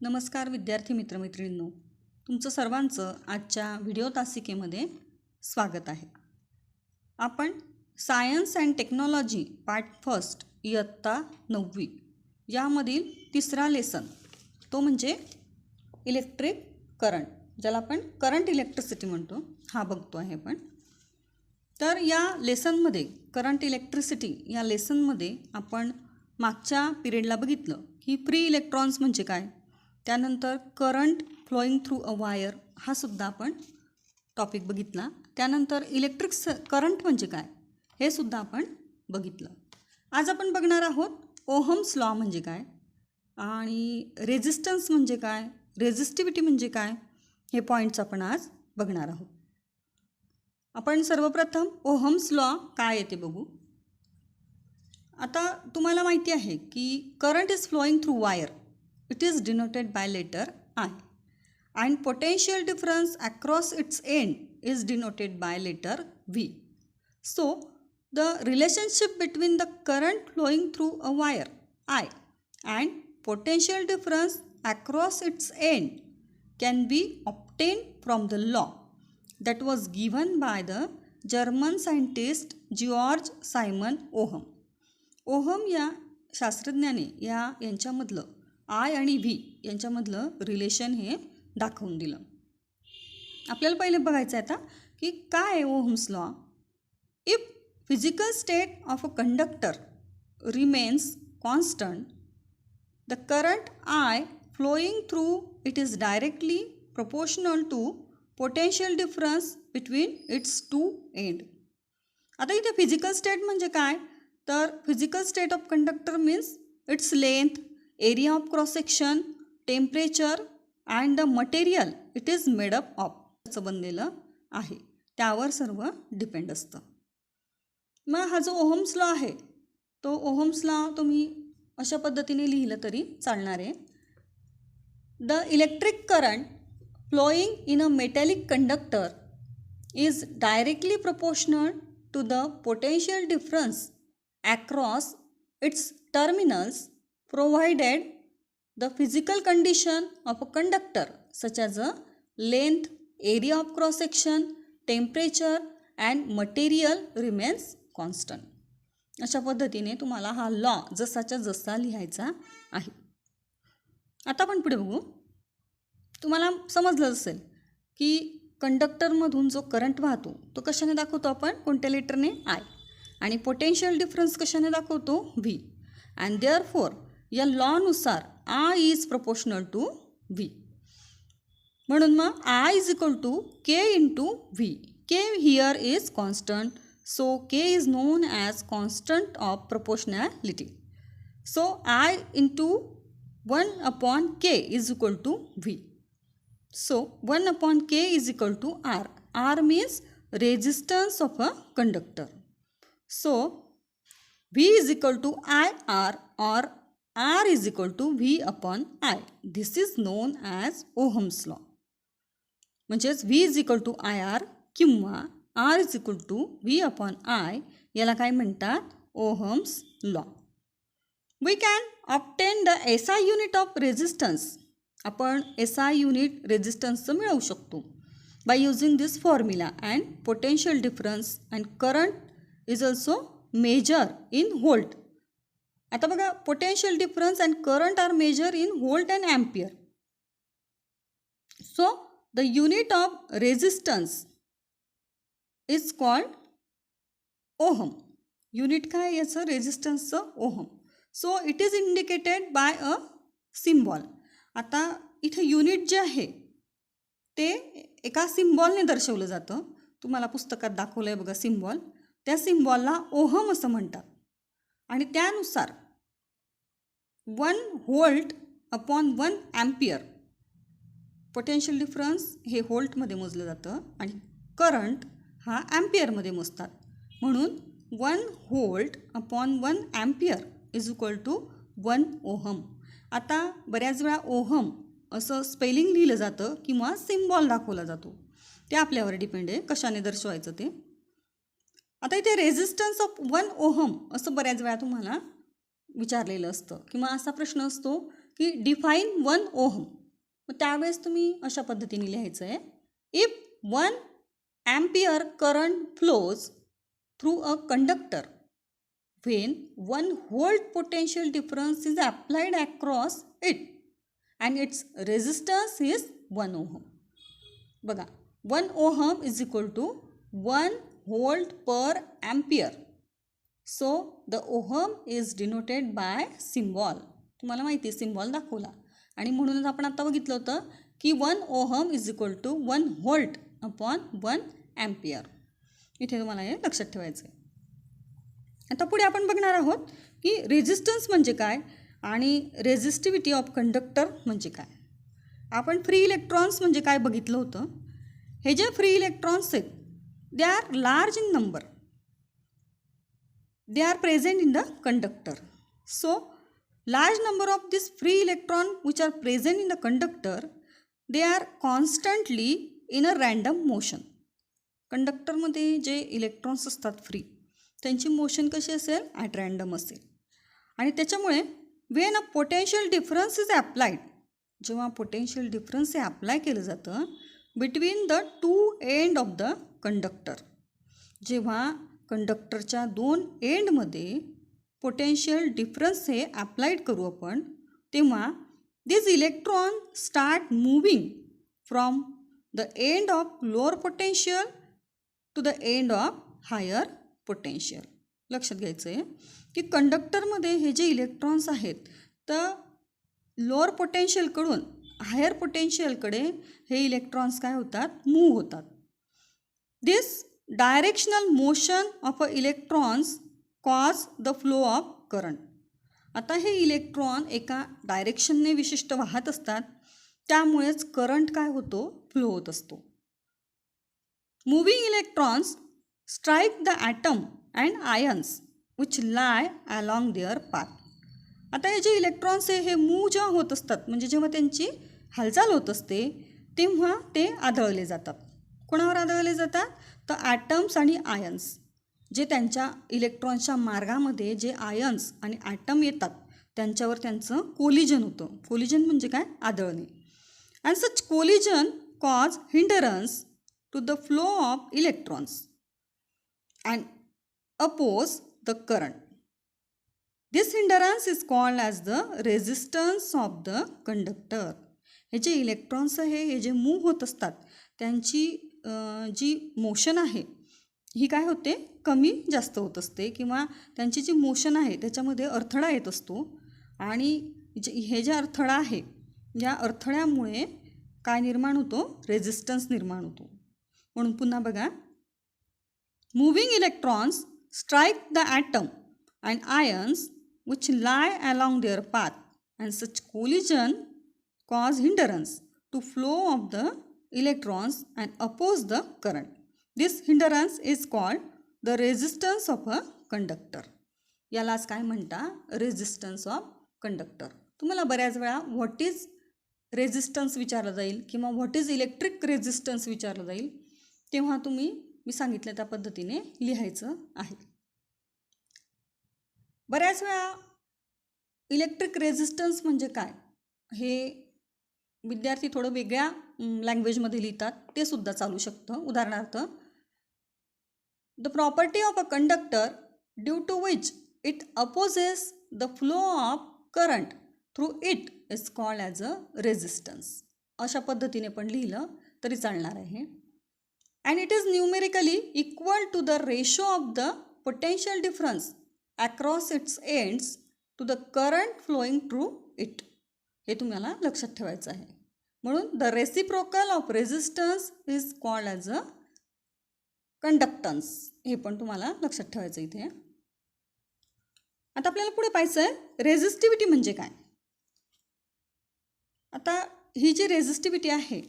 नमस्कार विद्यार्थी मित्रमैत्रिणींनो, तुमचं सर्वांचं आजच्या व्हिडिओ तासिकेमध्ये स्वागत आहे. आपण science and technology part first इयत्ता 9वी यामधील तिसरा लेसन तो म्हणजे इलेक्ट्रिक करंट, ज्याला आपण करंट इलेक्ट्रिसिटी म्हणतो, हा बघतो आहे आपण. तर या लेसनमध्ये करंट इलेक्ट्रिसिटी या लेसनमध्ये आपण मागच्या पिरियडला बघितलं की फ्री इलेक्ट्रॉन्स म्हणजे काय, त्यानंतर current flowing through a wire हा सुद्धा आपण टॉपिक बघितला. त्यानंतर इलेक्ट्रिक करंट म्हणजे काय हे सुद्धा आपण बघितलं. आज आपण बघणार आहोत ओहम्स लॉ म्हणजे काय आणि रेझिस्टन्स म्हणजे काय, रेझिस्टिव्हिटी म्हणजे काय, हे पॉईंट्स आपण आज बघणार आहोत. आपण सर्वप्रथम ओहम्स लॉ काय येते बघू. आता तुम्हाला माहिती आहे की current is flowing through wire. It is denoted by letter I, and potential difference across its end is denoted by letter V. So, the relationship between the current flowing through a wire I and potential difference across its end can be obtained from the law that was given by the German scientist Georg Simon Ohm. Ohm या शास्त्रज्ञाने यांच्यामधलं I आणि V यांच्यामधलं relation हे दाखवून दिलं. आपल्याला पहिले बघायचं आहे आता की काय आहे ohm's law. If physical state of a conductor remains constant, the current I flowing through it is directly proportional to potential difference between its two end. आता इथे फिजिकल स्टेट म्हणजे काय, तर physical state of conductor means its length, area of cross section, temperature and the material it is made up of असं बनलेलं आहे, त्यावर सर्व डिपेंड असतं. मग हा जो ओहम्स लॉ आहे तो ओहम्स लॉ तुम्ही अशा पद्धतीने लिहिलं तरी चालणार आहे. The electric current flowing in a metallic conductor is directly proportional to the potential difference across its terminals provided the physical condition of a conductor such as a length, area of cross section, temperature and material remains constant. अशा पद्धतीने तुम्हाला हा law जसाच्या जसा लिहायचा आहे. आता आपण पुढे बघू. तुम्हाला समजलं असेल की कंडक्टरमधून जो करंट वाहतो तो कशाने दाखवतो आपण, कोणत्या लेटरने, आय, आणि पोटेन्शियल डिफरन्स कशाने दाखवतो, व्ही. अँड देअरफॉर या लॉनुसार I is proportional to V. म्हणून मग I is equal to K into V. K here is constant, so K is known as constant of proportionality. So I into 1/k is equal to V. So 1/k is equal to R. R means resistance of a conductor. So, V is equal to IR or R is equal to V upon I. This is known as Ohm's law. म्हणजेच V is equal to IR किंवा R is equal to V upon I याला काय म्हणतात, Ohm's law. We can obtain the SI unit of resistance. आपण SI unit resistance मिळवू शकतो by using this formula, and potential difference and current is also measured in volt. आता बघा, potential difference and current are measure in volt and ampere. So the unit of resistance is called ohm. Unit काय याचं, रेजिस्टन्सचं, ohm. So it is indicated by a symbol. आता इथे unit जे आहे ते एका सिम्बॉलने दर्शवलं जातं. तुम्हाला पुस्तकात दाखवलं आहे बघा सिम्बॉल. त्या सिम्बॉलला ओहम असं म्हणतात. आणि त्यानुसार 1 volt upon 1 ampere potential difference हे व्होल्टमध्ये मोजलं जातं आणि करंट हा ॲम्पियरमध्ये मोजतात. म्हणून 1 volt upon 1 ampere is equal to 1 ohm. आता बऱ्याच वेळा ओहम असं स्पेलिंग लिहिलं जातं किंवा सिम्बॉल दाखवला जातो, ते आपल्यावर डिपेंड आहे कशाने दर्शवायचं ते. आता इथे रेझिस्टन्स ऑफ 1 ओहम असं बऱ्याच वेळा तुम्हाला विचारलेलं असतं किंवा असा प्रश्न असतो की डिफाईन 1 ओहम. मग त्यावेळेस तुम्ही अशा पद्धतीने लिहायचं आहे, if 1 ampere current flows through a conductor when 1 volt potential difference is applied across it and its resistance is 1 ohm. बघा 1 ohm is equal to 1 volt per ampere. So the ohm is denoted by symbol. तुम्हाला माहिती आहे symbol दाखवला आणि म्हणूनच आपण आता बघितलं होतं की 1 ohm is equal to 1 volt upon 1 ampere. इथे तुम्हाला हे लक्षात ठेवायचं आहे. आता पुढे आपण बघणार आहोत की रेझिस्टन्स म्हणजे काय आणि रेझिस्टिव्हिटी ऑफ कंडक्टर म्हणजे काय. आपण फ्री इलेक्ट्रॉन्स म्हणजे काय बघितलं होतं. हे जे फ्री इलेक्ट्रॉन्स आहेत they are large in number, they are present in the conductor. So large number of this free electron which are present in the conductor they are constantly in a random motion. कंडक्टरमध्ये जे electrons असतात free त्यांची motion कशी असेल, at random असेल. आणि त्याच्यामुळे when a potential difference is applied, जेव्हा पोटेन्शियल डिफरन्स हे अप्लाय केलं जातं between the 2 end of the conductor, जेव्हा कंडक्टरच्या 2 एंडमध्ये पोटेन्शियल डिफरन्स हे अप्लाइड करू आपण, तेव्हा this electron start moving from the end of lower potential to the end of higher potential. लक्षात घ्यायचं आहे की कंडक्टरमध्ये हे जे इलेक्ट्रॉन्स आहेत तर लोअर पोटेन्शियलकडून हायर पोटेन्शियलकडे हे इलेक्ट्रॉन्स काय होतात, मूव्ह होतात. This directional motion of a electrons cause the flow of current. आता हे इलेक्ट्रॉन एका डायरेक्शनने विशिष्ट वाहत असतात, त्यामुळेच करंट काय होतो, फ्लो होत असतो. Moving electrons strike the atom and ions which lie along their path. आता हे जे इलेक्ट्रॉन्स आहे हे मूव्ह जेव्हा होत असतात म्हणजे जेव्हा त्यांची हालचाल होत असते तेव्हा ते आदळले जातात. कोणावर आदळले जातात, तर ॲटम्स आणि आयन्स, जे त्यांच्या इलेक्ट्रॉन्सच्या मार्गामध्ये जे आयन्स आणि ॲटम येतात त्यांच्यावर त्यांचं कोलिजन होतं. कोलिजन म्हणजे काय, आदळणे. And such collision cause hindrance to the flow of electrons and oppose the current. This hindrance is called as the resistance of the conductor. हे जे इलेक्ट्रॉन्स आहे हे जे मूव्ह होत असतात त्यांची जी मोशन आहे ही काय होते, कमी जास्त होत असते किंवा त्यांची जी मोशन आहे त्याच्यामध्ये अडथळा येत असतो. आणि हे जे अडथळा आहे या अडथळ्यामुळे काय निर्माण होतो, रेझिस्टन्स निर्माण होतो. म्हणून पुन्हा बघा, moving electrons strike the atom and ions which lie along their path and such collision cause hindrance to flow of the electrons and oppose the current. This hindrance is called the resistance of a conductor. यालाच काय म्हणता, resistance of conductor. तुम्हाला बऱ्याच वेळा what is resistance विचारलं जाईल किंवा what is electric resistance विचारलं जाईल, तेव्हा तुम्ही मी सांगितलं त्या पद्धतीने लिहायचं आहे. बऱ्याच वेळा इलेक्ट्रिक रेझिस्टन्स म्हणजे काय हे विद्यार्थी थोडं वेगळ्या लँग्वेजमध्ये लिहितात, ते सुद्धा चालू शकतं. उदाहरणार्थ, the property of a conductor due to which it opposes the flow of current through it is called as a resistance. अशा पद्धतीने पण लिहिलं तरी चालणार आहे. And it is numerically equal to the ratio of the potential difference across its ends to the current flowing through it. हे तुम्हाला लक्षात ठेवायचं आहे. म्हणून the reciprocal of resistance is called as a conductance. हे पण तुम्हाला लक्षात ठेवायचं इथे. आता आपल्याला पुढे पाहायचं आहे रेझिस्टिव्हिटी म्हणजे काय. आता ही जी रेझिस्टिव्हिटी आहे,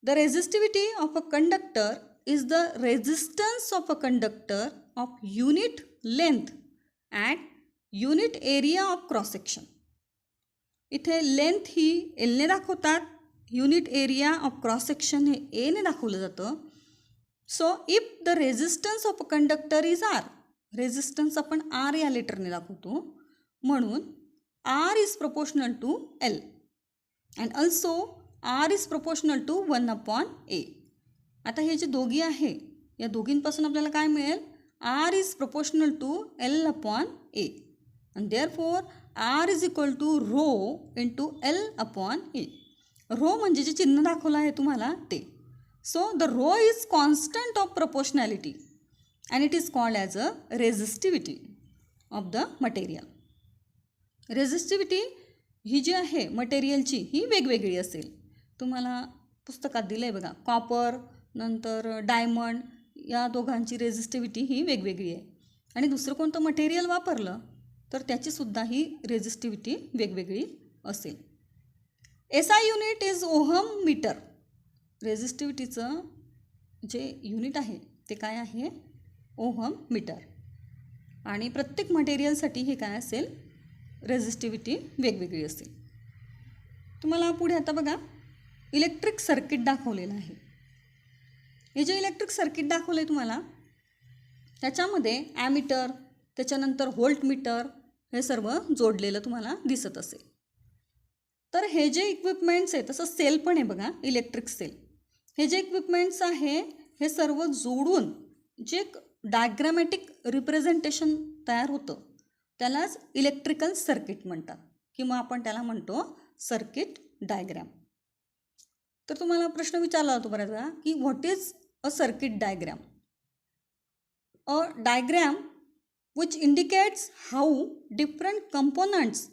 the resistivity of a conductor is the resistance of a conductor of unit length and unit area of cross section. इथे लेंथ ही एलने दाखवतात, unit area of cross section हे एने दाखवलं जातं. So if the resistance of a conductor is R, resistance आपण R या लेटरने दाखवतो, म्हणून R is proportional to L and also R is proportional to 1/A. आता हे जे दोघी आहे या दोघींपासून आपल्याला काय मिळेल? R is proportional to L/A and therefore R is equal to rho into L/A. rho म्हणजे जे चिन्ह दाखवलं आहे तुम्हाला ते. So the rho is constant of proportionality and it is called as a resistivity of the material. Resistivity ही जी आहे मटेरियलची ही वेगवेगळी असेल. तुम्हाला पुस्तकात दिलं आहे बघा, कॉपर नंतर डायमंड या दोघांची रेझिस्टिव्हिटी ही वेगवेगळी आहे. आणि दुसरं कोणतं मटेरियल वापरलं तर त्याचीसुद्धा ही रेझिस्टिव्हिटी वेगवेगळी असेल. SI unit is ohm metre. रेझिस्टिव्हिटीचं जे युनिट आहे ते काय आहे? Ohm metre. आणि प्रत्येक मटेरियलसाठी हे काय असेल? रेझिस्टिव्हिटी वेगवेगळी असेल. तुम्हाला पुढे आता बघा इलेक्ट्रिक सर्किट दाखवलेलं आहे. हे जे इलेक्ट्रिक सर्किट दाखवलं आहे तुम्हाला त्याच्यामध्ये ॲमीटर त्याच्यानंतर व्होल्टमीटर हे सर्व जोडलेलं तुम्हाला दिसत असेल. तर हे जे इक्विपमेंट्स आहे तसं सेल पण आहे बघा, इलेक्ट्रिक सेल. हे जे इक्विपमेंट्स आहे हे सर्व जोडून जे एक डायग्रॅमॅटिक रिप्रेझेंटेशन तयार होतं त्यालाच इलेक्ट्रिकल सर्किट म्हणतात किंवा आपण त्याला म्हणतो सर्किट डायग्रॅम. तर तुम्हाला प्रश्न विचारला जातो बऱ्याच वेळा की what is a circuit diagram? A diagram which indicates how different components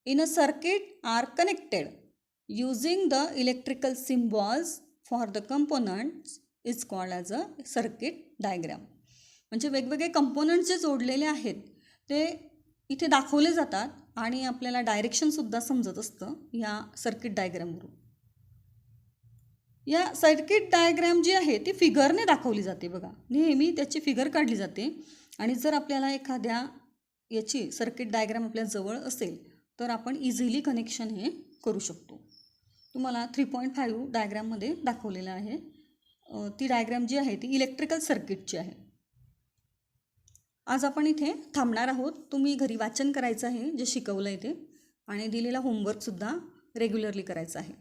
in a circuit are connected using the electrical symbols for the components is called as a circuit diagram. म्हणजे वेगवेगळे कंपोनंट्स जे जोडलेले आहेत ते इथे दाखवले जातात आणि आपल्याला डायरेक्शनसुद्धा समजत असतं या सर्किट डायग्रॅमवरून. या सर्किट डायग्रॅम जी आहे ती फिगरने दाखवली जाते बघा. नेहमी त्याची फिगर काढली जाते आणि जर आपल्याला एखाद्या याची सर्किट डायग्रॅम आपल्या जवळ असेल तर आपण इझिली कनेक्शन हे करू शकतो. तुम्हाला 3.5 डायग्रॅममध्ये दाखवलेलं आहे. ती डायग्रॅम जी आहे ती इलेक्ट्रिकल सर्किटची आहे. आज आपण इथे थांबणार आहोत. तुम्ही घरी वाचन करायचं आहे जे शिकवलं आहे ते आणि दिलेला होमवर्कसुद्धा रेग्युलरली करायचा आहे.